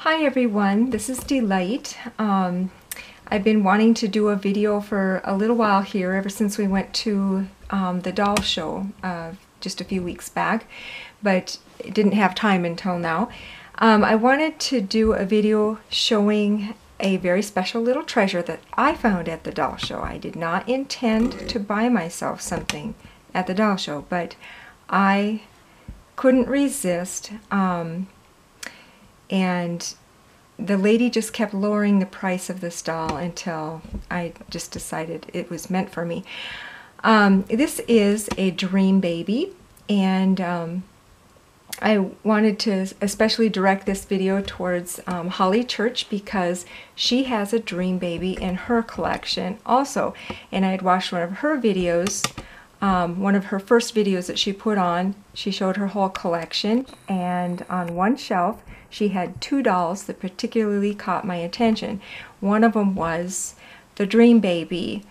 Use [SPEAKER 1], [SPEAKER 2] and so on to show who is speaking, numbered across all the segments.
[SPEAKER 1] Hi everyone, this is Delight. I've been wanting to do a video for a little while here, ever since we went to the doll show just a few weeks back, but didn't have time until now. I wanted to do a video showing a very special little treasure that I found at the doll show. I did not intend to buy myself something at the doll show, but I couldn't resist. And the lady just kept lowering the price of this doll until I just decided it was meant for me. This is a dream baby, and I wanted to especially direct this video towards Holly Church because she has a dream baby in her collection also. And I had watched one of her videos, one of her first videos that she put on. She showed her whole collection, and on one shelf she had two dolls that particularly caught my attention. One of them was the dream baby.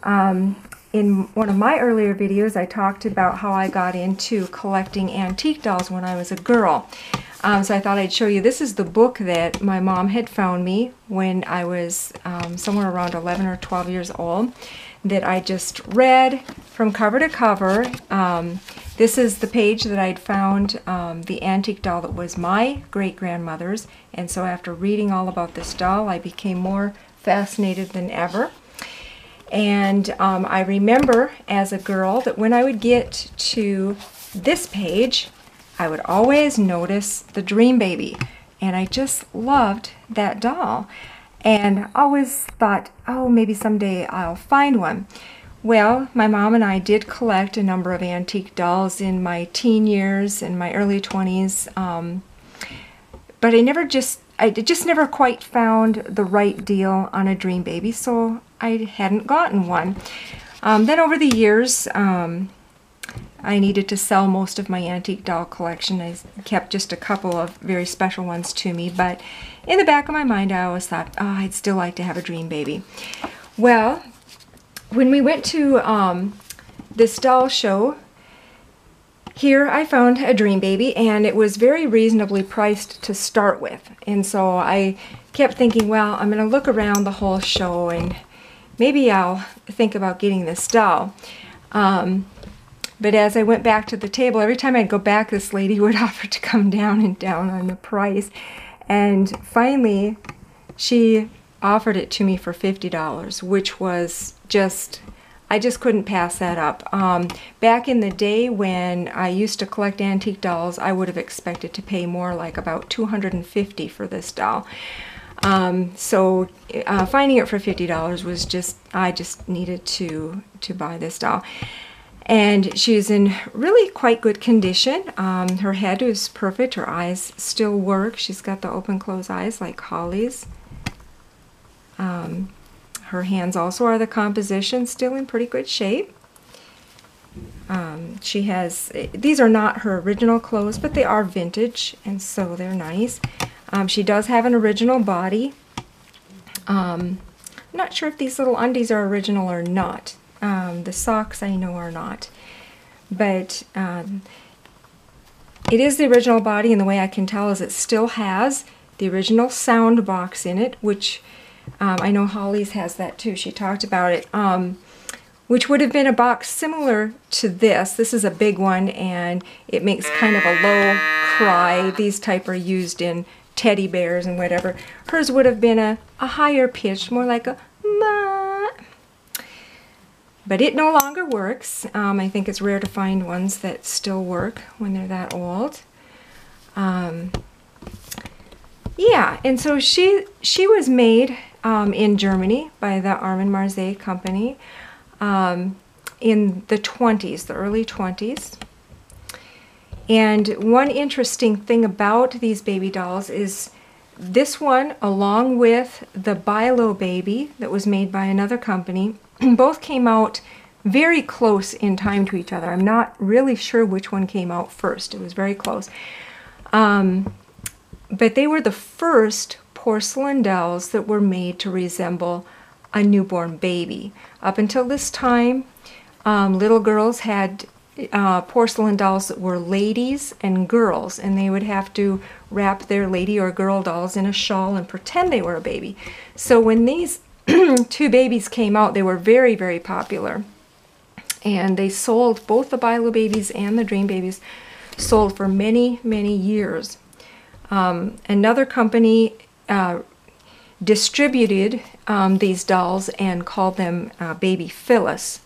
[SPEAKER 1] In one of my earlier videos, I talked about how I got into collecting antique dolls when I was a girl. So I thought I'd show you. This is the book that my mom had found me when I was somewhere around 11 or 12 years old, that I just read from cover to cover. This is the page that I'd found the antique doll that was my great-grandmother's, and so after reading all about this doll, I became more fascinated than ever. And I remember as a girl that when I would get to this page, I would always notice the dream baby, and I just loved that doll and always thought, oh, maybe someday I'll find one. Well, my mom and I did collect a number of antique dolls in my teen years and my early 20s, but I just never quite found the right deal on a dream baby, so I hadn't gotten one. Then over the years, I needed to sell most of my antique doll collection. I kept just a couple of very special ones to me, but in the back of my mind I always thought, oh, I'd still like to have a dream baby. Well, when we went to this doll show, here I found a dream baby, and it was very reasonably priced to start with. And so I kept thinking, well, I'm going to look around the whole show and maybe I'll think about getting this doll. But as I went back to the table, every time I'd go back, this lady would offer to come down and down on the price. And finally, she offered it to me for $50, which was just, I just couldn't pass that up. Back in the day when I used to collect antique dolls, I would have expected to pay more, like about $250 for this doll. So finding it for $50 was just, I just needed to buy this doll. And she's in really quite good condition. Her head is perfect, her eyes still work. She's got the open close eyes like Holly's. Her hands also are the composition, still in pretty good shape. She has, these are not her original clothes, but they are vintage, and so they're nice. She does have an original body. I'm not sure if these little undies are original or not. The socks I know are not. But it is the original body, and the way I can tell is it still has the original sound box in it, which I know Holly's has that too. She talked about it, which would have been a box similar to this. This is a big one, and it makes kind of a low cry. These type are used in teddy bears and whatever. Hers would have been a higher pitch, more like a ma. But it no longer works. I think it's rare to find ones that still work when they're that old. Yeah, and so she was made in Germany by the Armin Marseille company in the 20s, the early 20s. And one interesting thing about these baby dolls is this one, along with the Bilo baby that was made by another company, both came out very close in time to each other. I'm not really sure which one came out first. It was very close. But they were the first porcelain dolls that were made to resemble a newborn baby. Up until this time, little girls had porcelain dolls that were ladies and girls, and they would have to wrap their lady or girl dolls in a shawl and pretend they were a baby. So when these two babies came out, they were very, very popular. And they sold, both the Bilo babies and the Dream babies sold for many, many years. Another company distributed these dolls and called them Baby Phyllis.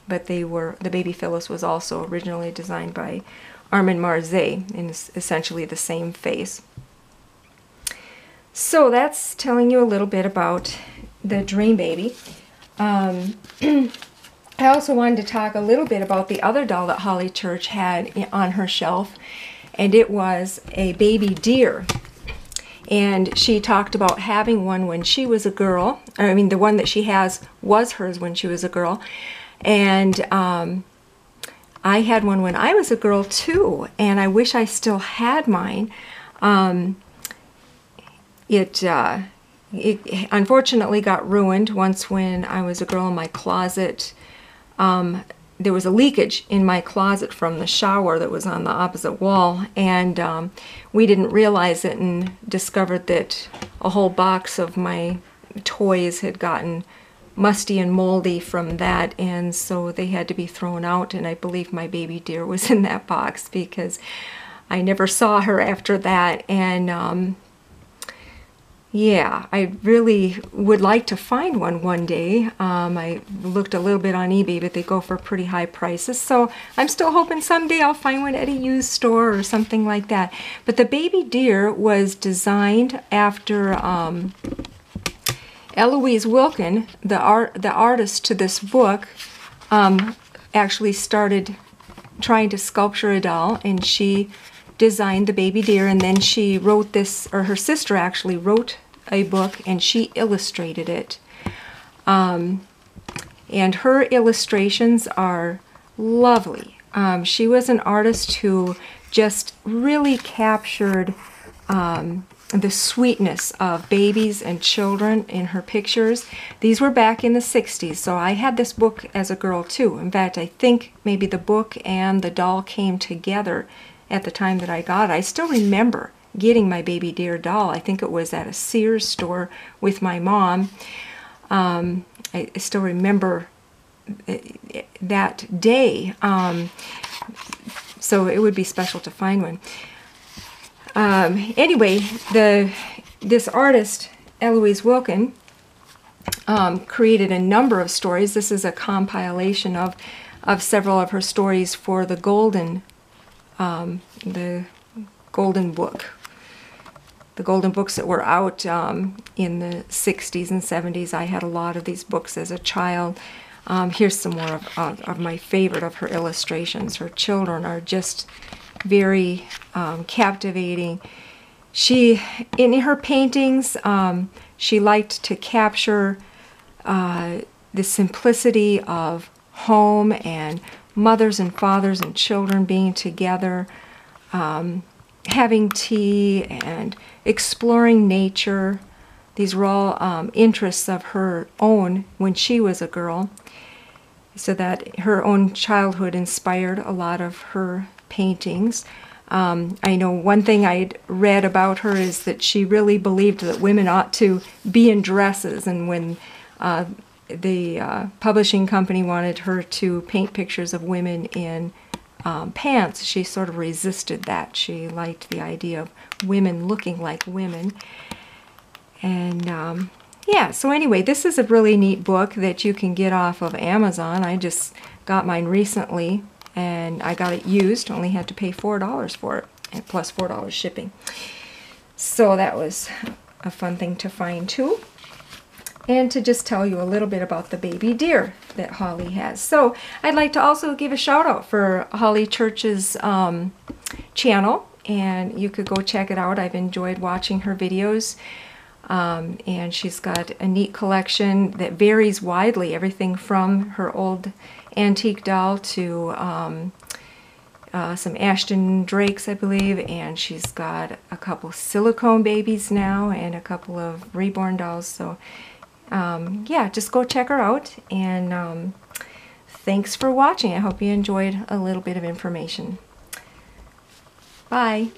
[SPEAKER 1] But the Baby Phyllis was also originally designed by Armand Marzé, and is essentially the same face. So that's telling you a little bit about the Dream Baby. I also wanted to talk a little bit about the other doll that Holly Church had on her shelf, and it was a baby deer. And she talked about having one when she was a girl. I mean, the one that she has was hers when she was a girl. And I had one when I was a girl too, and I wish I still had mine. It unfortunately got ruined once when I was a girl in my closet. There was a leakage in my closet from the shower that was on the opposite wall, and we didn't realize it and discovered that a whole box of my toys had gotten musty and moldy from that, and so they had to be thrown out, and I believe my baby deer was in that box because I never saw her after that. And yeah, I really would like to find one day. I looked a little bit on eBay, but they go for pretty high prices, so I'm still hoping someday I'll find one at a used store or something like that. But the baby deer was designed after Eloise Wilkin, the artist to this book, actually started trying to sculpture a doll, and she designed the baby deer, and then she wrote this, or her sister actually wrote a book, and she illustrated it. And her illustrations are lovely. She was an artist who just really captured the sweetness of babies and children in her pictures. These were back in the 60s, so I had this book as a girl too. In fact, I think maybe the book and the doll came together at the time that I got it. I still remember getting my baby deer doll. I think it was at a Sears store with my mom. I still remember that day, so it would be special to find one. Anyway, this artist, Eloise Wilkin, created a number of stories. This is a compilation of several of her stories for the Golden Book. The Golden Books that were out in the 60s and 70s. I had a lot of these books as a child. Here's some more of my favorite of her illustrations. Her children are just very captivating. In her paintings, she liked to capture the simplicity of home and mothers and fathers and children being together, having tea and exploring nature. These were all interests of her own when she was a girl, so that her own childhood inspired a lot of her paintings. I know one thing I'd read about her is that she really believed that women ought to be in dresses, and when the publishing company wanted her to paint pictures of women in pants, she sort of resisted that. She liked the idea of women looking like women. And yeah, so anyway, this is a really neat book that you can get off of Amazon. I just got mine recently, and I got it used. Only had to pay $4 for it, and plus $4 shipping. So that was a fun thing to find too. And to just tell you a little bit about the baby deer that Holly has. So I'd like to also give a shout out for Holly Church's channel, and you could go check it out. I've enjoyed watching her videos. And she's got a neat collection that varies widely, everything from her old antique doll to some Ashton Drakes, I believe, and she's got a couple silicone babies now and a couple of reborn dolls. So yeah, just go check her out, and thanks for watching. I hope you enjoyed a little bit of information. Bye.